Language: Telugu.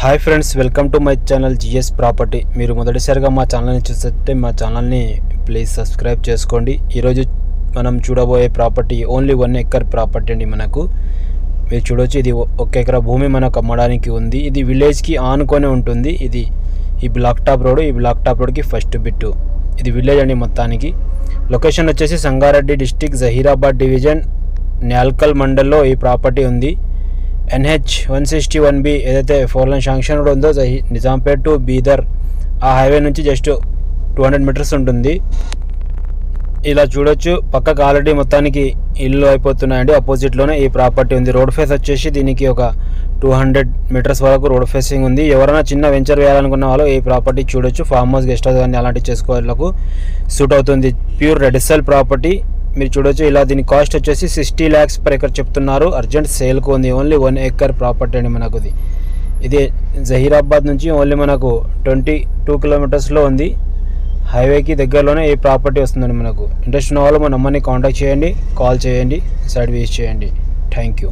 Hi friends, welcome to my channel GS property. మీరు మొదటిసారిగా మా ఛానల్ని చూస్తే మా ఛానల్ని ప్లీజ్ సబ్స్క్రైబ్ చేసుకోండి. ఈరోజు మనం చూడబోయే ప్రాపర్టీ ఓన్లీ 1 ఎకర్ ప్రాపర్టీ అండి. మీరు చూడవచ్చు, ఇది 1 ఎకరా భూమి మనకు అమ్మడానికి ఉంది. ఇది విలేజ్కి ఆనుకొని ఉంటుంది. ఇది ఈ బ్లాక్ టాప్ రోడ్కి ఫస్ట్ బిట్టు. ఇది విలేజ్ అండి మొత్తానికి. లొకేషన్ వచ్చేసి సంగారెడ్డి డిస్టిక్, జహీరాబాద్ డివిజన్, న్యాల్కల్ మండల్లో ఈ ప్రాపర్టీ ఉంది. NH 161B ఏదైతే 4 లైన్ శాంక్షన్ రోడ్ ఉందో నిజాంపేట్ టు బీదర్, ఆ హైవే నుంచి జస్ట్ 200 మీటర్స్ ఉంటుంది. ఇలా చూడొచ్చు, పక్కకు ఆల్రెడీ మొత్తానికి ఇల్లు అయిపోతున్నాయండి. అపోజిట్లోనే ఈ ప్రాపర్టీ ఉంది. రోడ్ ఫేస్ వచ్చేసి దీనికి ఒక 200 మీటర్స్ వరకు రోడ్ ఫేసింగ్ ఉంది. ఎవరైనా చిన్న వెంచర్ వేయాలనుకున్న వాళ్ళు ఈ ప్రాపర్టీ చూడొచ్చు. ఫామ్ హౌస్, గెస్ట్ హౌస్ కానీ అలాంటివి చేసుకోవాలకు సూట్ అవుతుంది. Pure red cell property. మీరు చూడొచ్చు, ఇలా దీని కాస్ట్ వచ్చేసి 60 lakhs per acre చెప్తున్నారు. అర్జెంట్ సేల్కు ఉంది. ఓన్లీ 1 ఎకర్ ప్రాపర్టీ అండి మనకు. ఇది జహీరాబాద్ నుంచి ఓన్లీ మనకు 22 కిలోమీటర్స్లో ఉంది. హైవేకి దగ్గరలోనే ఈ ప్రాపర్టీ వస్తుందండి మనకు. ఇంట్రెస్ట్ ఉన్న వాళ్ళు మా నంబర్ని కాంటాక్ట్ చేయండి, కాల్ చేయండి, సైట్ విజిట్ చేయండి. Thank you.